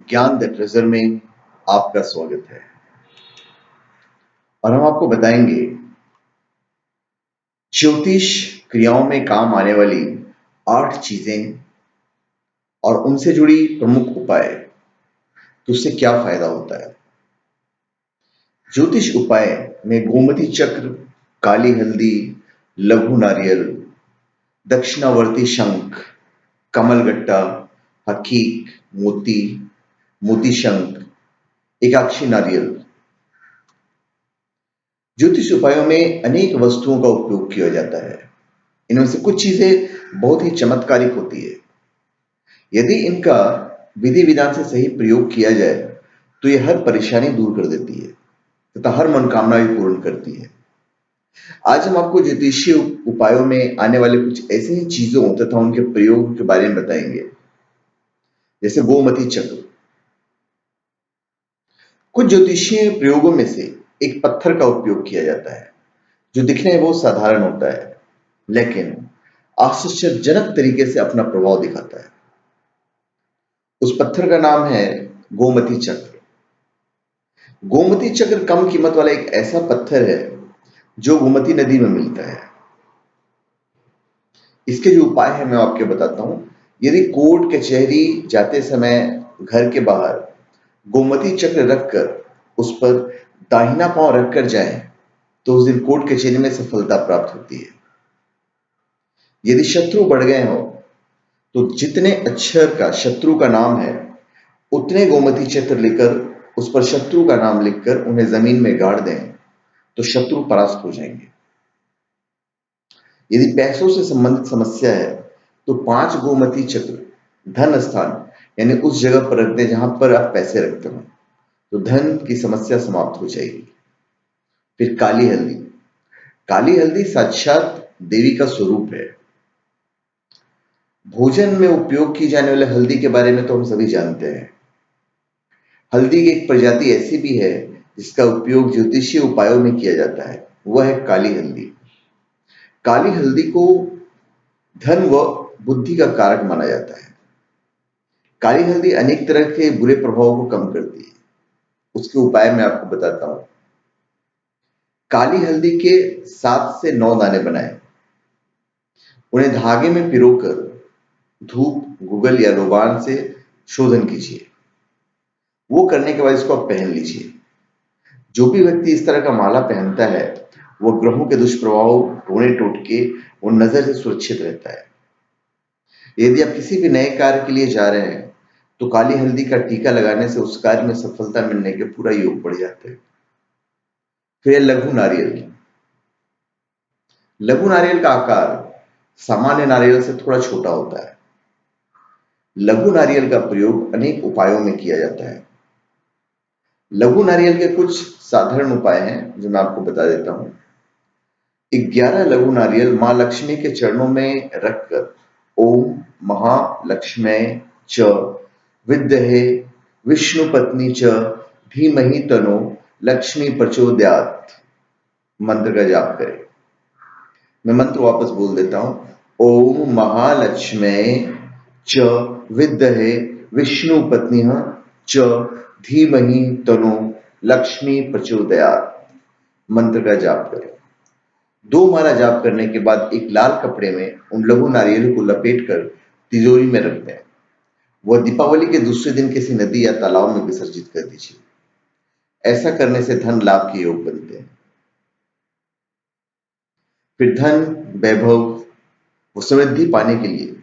ज्ञान the treasure में आपका स्वागत है और हम आपको बताएंगे ज्योतिष क्रियाओं में काम आने वाली 8 चीजें और उनसे जुड़ी प्रमुख उपाय, तो उससे क्या फायदा होता है। ज्योतिष उपाय में गोमती चक्र, काली हल्दी, लघु नारियल, दक्षिणावर्ती शंख, कमलगट्टा, हकीक, मोती, मोती शंख, एकाक्षी नारियल। ज्योतिष उपायों में अनेक वस्तुओं का उपयोग किया जाता है। इनमें से कुछ चीजें बहुत ही चमत्कारिक होती है। यदि इनका विधि विधान से सही प्रयोग किया जाए तो यह हर परेशानी दूर कर देती है तथा हर मनोकामना भी पूर्ण करती है। आज हम आपको ज्योतिषीय उपायों में आने वाले कुछ ऐसे ही चीजों तथा उनके प्रयोग के बारे में बताएंगे, जैसे गोमती चक्र। कुछ ज्योतिषीय प्रयोगों में से एक पत्थर का उपयोग किया जाता है, जो दिखने में बहुत साधारण होता है लेकिन आश्चर्यजनक तरीके से अपना प्रभाव दिखाता है। उस पत्थर का नाम है गोमती चक्र। गोमती चक्र कम कीमत वाला एक ऐसा पत्थर है जो गोमती नदी में मिलता है। इसके जो उपाय है मैं आपको बताता हूं। यदि कोर्ट कचहरी जाते समय घर के बाहर गोमती चक्र रखकर उस पर दाहिना पांव रखकर जाएं तो उस दिन कोर्ट कचहरी में सफलता प्राप्त होती है। यदि शत्रु बढ़ गए हो तो जितने अक्षर का शत्रु का नाम है उतने गोमती चक्र लेकर उस पर शत्रु का नाम लिखकर उन्हें जमीन में गाड़ दें तो शत्रु परास्त हो जाएंगे। यदि पैसों से संबंधित समस्या है तो 5 गोमती चक्र धन स्थान यानी उस जगह पर रख दें जहां पर आप पैसे रखते हो, तो धन की समस्या समाप्त हो जाएगी। फिर काली हल्दी। काली हल्दी साक्षात देवी का स्वरूप है। भोजन में उपयोग की जाने वाले हल्दी के बारे में तो हम सभी जानते हैं। हल्दी की एक प्रजाति ऐसी भी है जिसका उपयोग ज्योतिषीय उपायों में किया जाता है, वह है काली हल्दी। काली हल्दी को धन व बुद्धि का कारक माना जाता है। काली हल्दी अनेक तरह के बुरे प्रभावों को कम करती है। उसके उपाय मैं आपको बताता हूं। काली हल्दी के 7 से 9 दाने बनाएं, उन्हें धागे में पिरोकर धूप, गुगल या रोबान से शोधन कीजिए। वो करने के बाद इसको आप पहन लीजिए। जो भी व्यक्ति इस तरह का माला पहनता है वह ग्रहों के दुष्प्रभाव, टोने टोटके और नजर से सुरक्षित रहता है। यदि आप किसी भी नए कार्य के लिए जा रहे हैं तो काली हल्दी का टीका लगाने से उस कार्य में सफलता मिलने के पूरा योग बढ़ जाते हैं। फिर लघु नारियल। लघु नारियल का आकार सामान्य नारियल से थोड़ा छोटा होता है। लघु नारियल का प्रयोग अनेक उपायों में किया जाता है। लघु नारियल के कुछ साधारण उपाय हैं जो मैं आपको बता देता हूं। 11 लघु नारियल मां लक्ष्मी के चरणों में रखकर ओम महालक्ष्म्यै च विद्महे विष्णुपत्नी च धीमहि तन्नो लक्ष्मी प्रचोदयात् मंत्र का जाप करें। मैं मंत्र वापस बोल देता हूं। ओम महालक्ष्म्यै च विद्महे विष्णुपत्नी च धीमहि तन्नो लक्ष्मी प्रचोदयात् मंत्र का जाप करें। 2 माला जाप करने के बाद एक लाल कपड़े में उन लघु नारियल को लपेटकर तिजोरी में रख दें। वह दीपावली के दूसरे दिन किसी नदी या तालाब में विसर्जित कर दीजिए। ऐसा करने से धन लाभ के योग बनते हैं। फिर धन, वैभव व समृद्धि पाने के लिए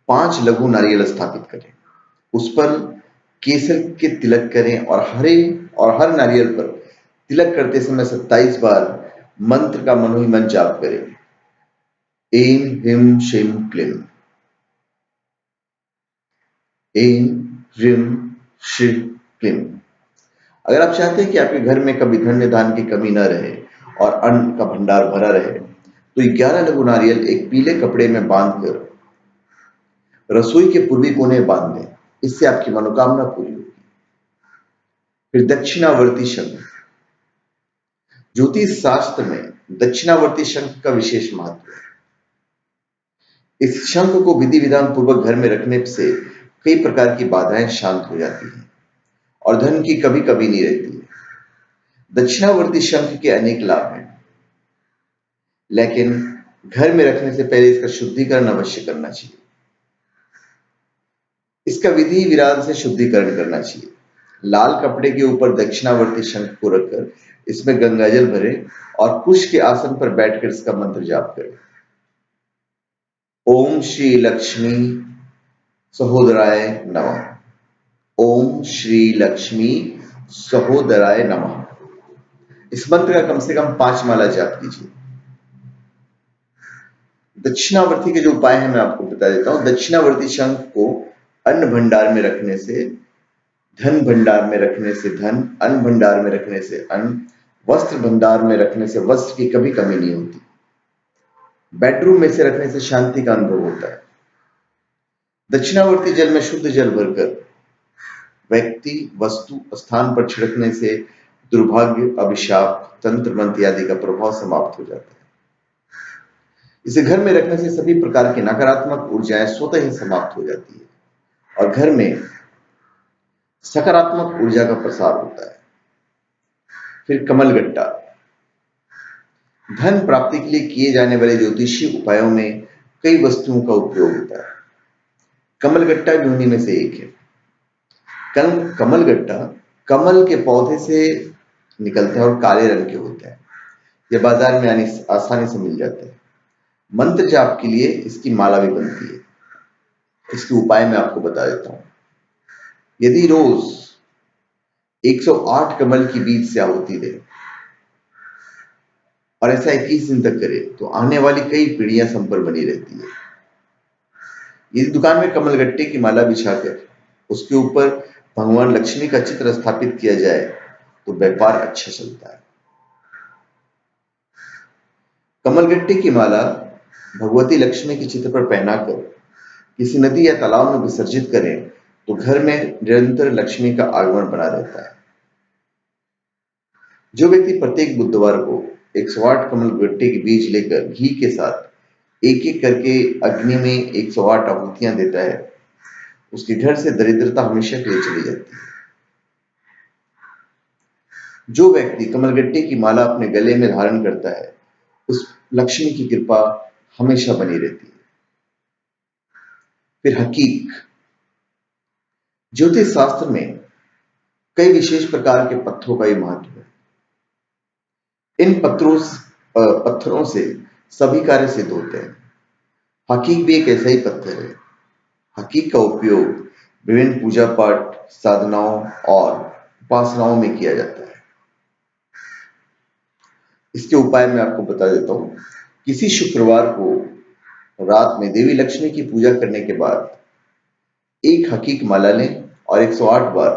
5 लघु नारियल स्थापित करें। उस पर केसर के तिलक करें और हर नारियल पर तिलक करते समय 27 बार मंत्र का मनोहिमन जाप करें। ऐं ह्रीं श्रीं क्लीं। ऐं ह्रीं श्रीं क्लीं। अगर आप चाहते हैं कि आपके घर में कभी धन्य धान की कमी न रहे और अन्न का भंडार भरा रहे तो 11 लघु नारियल एक पीले कपड़े में बांधकर रसोई के पूर्वी कोने में बांध दें। इससे आपकी मनोकामना पूरी होगी। फिर दक्षिणावर्ती शंख। ज्योतिष शास्त्र में दक्षिणावर्ती शंख का विशेष महत्व है। इस शंख को विधि विधान पूर्वक घर में रखने से कई प्रकार की बाधाएं शांत हो जाती हैं। और धन की कभी कभी नहीं रहती है। दक्षिणावर्ती शंख के अनेक लाभ हैं, लेकिन घर में रखने से पहले इसका शुद्धिकरण अवश्य करना चाहिए। इसका विधि विधान से शुद्धिकरण करना चाहिए। लाल कपड़े के ऊपर दक्षिणावर्ती शंख को रखकर इसमें गंगाजल भरें और कुश के आसन पर बैठकर इसका मंत्र जाप करें। ओम श्री लक्ष्मी सहोदराय नमः। ओम श्री लक्ष्मी सहोदराय नमः। इस मंत्र का कम से कम 5 माला जाप कीजिए। दक्षिणावर्ती के जो उपाय हैं मैं आपको बता देता हूं। दक्षिणावर्ती शंख को अन्न भंडार में रखने से धन, भंडार में रखने से धन, अन्न भंडार में रखने से अन्न, वस्त्र भंडार में रखने से वस्त्र की कभी कमी नहीं होती। बेडरूम में से रखने से शांति का अनुभव होता है। दक्षिणावर्ती जल में शुद्ध जल भरकर व्यक्ति, वस्तु, स्थान पर छिड़कने से दुर्भाग्य, अभिशाप, तंत्र मंत्र आदि का प्रभाव समाप्त हो जाता है। इसे घर में रखने से सभी प्रकार की नकारात्मक ऊर्जाएं स्वतः ही समाप्त हो जाती है और घर में सकारात्मक ऊर्जा का प्रसार होता है। फिर कमलगट्टा। धन प्राप्ति के लिए किए जाने वाले ज्योतिषीय उपायों में कई वस्तुओं का उपयोग होता है। कमलगट्टा भी उन्हीं में से एक है। कमलगट्टा कमल के पौधे से निकलता है और काले रंग के होते हैं। यह बाजार में आसानी से मिल जाते हैं। मंत्र जाप के लिए इसकी माला भी बनती है। इसके उपाय मैं आपको बता देता हूं। यदि रोज 108 कमल की बीज से आहुति दे और ऐसा 21 दिन तक करे तो आने वाली कई पीढ़ियां संपन्न बनी रहती है। यदि दुकान में कमलगट्टे की माला बिछाकर उसके ऊपर भगवान लक्ष्मी का चित्र स्थापित किया जाए तो व्यापार अच्छा चलता है। कमलगट्टे की माला भगवती लक्ष्मी के चित्र पर पहनाकर किसी नदी या तालाब में विसर्जित करें तो घर में निरंतर लक्ष्मी का आगमन बना रहता है। जो व्यक्ति प्रत्येक बुधवार को 108 कमलगट्टे के बीज लेकर घी के साथ एक एक करके अग्नि में 108 आहुतियां देता है, उसके घर से दरिद्रता हमेशा के लिए चली जाती है। जो व्यक्ति कमलगट्टे की माला अपने गले में धारण करता है, उस लक्ष्मी की कृपा हमेशा बनी रहती है। फिर हकीक। ज्योतिष शास्त्र में कई विशेष प्रकार के पत्थरों का ही महत्व है। इन पत्थरों से सभी कार्य सिद्ध होते हैं। हकीक भी एक ऐसा ही पत्थर है। हकीक का उपयोग विभिन्न पूजा पाठ, साधनाओं और उपासनाओं में किया जाता है। इसके उपाय मैं आपको बता देता हूं। किसी शुक्रवार को रात में देवी लक्ष्मी की पूजा करने के बाद एक हकीक माला लें और 108 बार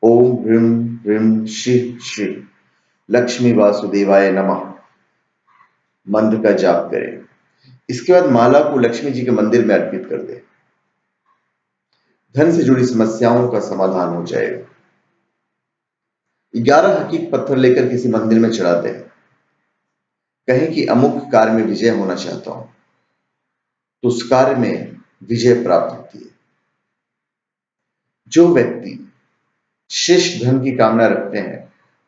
ओम ह्रीं ह्रीं श्रीं श्री लक्ष्मी वासुदेवाय नमः मंत्र का जाप करें। इसके बाद माला को लक्ष्मी जी के मंदिर में अर्पित कर दें। धन से जुड़ी समस्याओं का समाधान हो जाएगा। 11 हकीक पत्थर लेकर किसी मंदिर में चढ़ा दें। कहें कि अमुक कार्य में विजय होना चाहता हूं, तो उस कार्य में विजय प्राप्त होती है। जो व्यक्ति श्रेष्ठ धन की कामना रखते हैं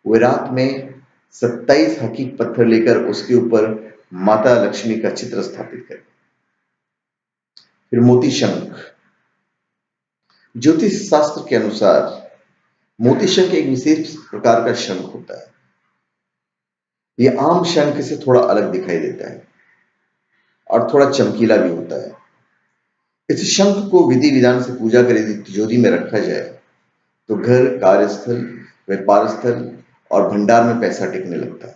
वे रात में 27 हकीक पत्थर लेकर उसके ऊपर माता लक्ष्मी का चित्र स्थापित करें। फिर मोती शंख। ज्योतिष शास्त्र के अनुसार मोती शंख एक विशेष प्रकार का शंख होता है। यह आम शंख से थोड़ा अलग दिखाई देता है और थोड़ा चमकीला भी होता है। इस शंख को विधि विधान से पूजा कर यदि तिजोरी में रखा जाए तो घर, कार्यस्थल, व्यापार स्थल और भंडार में पैसा टिकने लगता है,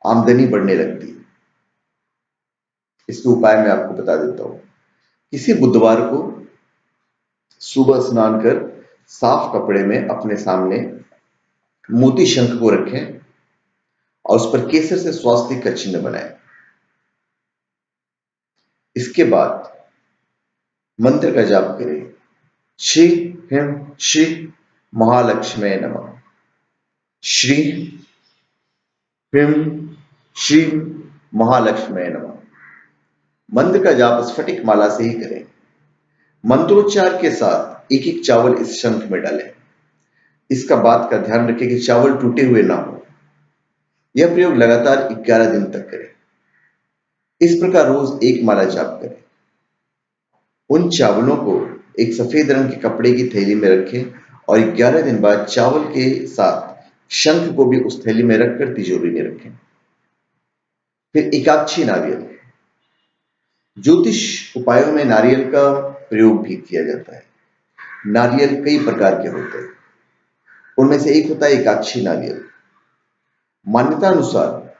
आमदनी बढ़ने लगती है। इसके उपाय मैं आपको बता देता हूं। किसी बुधवार को सुबह स्नान कर साफ कपड़े में अपने सामने मोती शंख को रखें और उस पर केसर से स्वास्तिक का चिन्ह बनाएं। इसके बाद मंत्र का जाप करें। श्री ह्रीं श्री महालक्ष्मी नमः। श्री ह्रीं श्री महालक्ष्मी नमः। मंत्र का जाप स्फटिक माला से ही करें। मंत्रोच्चार के साथ एक एक चावल इस शंख में डालें। इसका बात का ध्यान रखें कि चावल टूटे हुए ना हो। यह प्रयोग लगातार 11 दिन तक करें। इस प्रकार रोज एक माला जाप करें। उन चावलों को एक सफेद रंग के कपड़े की थैली में रखें और 11 दिन बाद चावल के साथ शंख को भी उस थैली में रखकर तिजोरी में रखें। फिर एकाक्षी नारियल। ज्योतिष उपायों में नारियल का प्रयोग भी किया जाता है। नारियल कई प्रकार के होते हैं। उनमें से एक होता है एकाक्षी नारियल। मान्यता अनुसार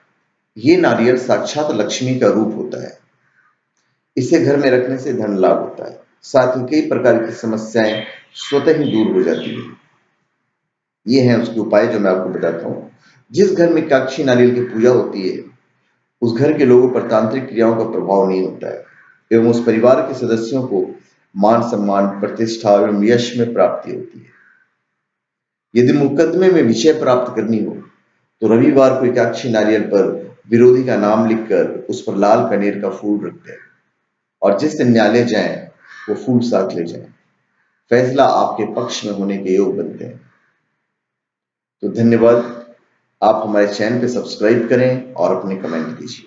ये नारियल साक्षात लक्ष्मी का रूप होता है। इसे घर में रखने से धन लाभ होता है। साथ ही कई प्रकार की समस्याएं स्वतः ही दूर हो जाती है। ये हैं उसके उपाय जो मैं आपको बताता हूँ। जिस घर में एकाक्षी नारियल की पूजा होती है उस घर के लोगों पर तांत्रिक क्रियाओं का प्रभाव नहीं होता है एवं उस परिवार के सदस्यों को मान सम्मान, प्रतिष्ठा एवं यश में प्राप्ति होती है। यदि मुकदमे में विजय प्राप्त करनी हो तो रविवार को एकाक्षी नारियल पर विरोधी का नाम लिखकर उस पर लाल कनेर का फूल रख दें और जिस दिन न्यायालय जाएं वो फूल साथ ले जाएं। फैसला आपके पक्ष में होने के योग बनते हैं। तो धन्यवाद। आप हमारे चैनल पे सब्सक्राइब करें और अपने कमेंट दीजिए।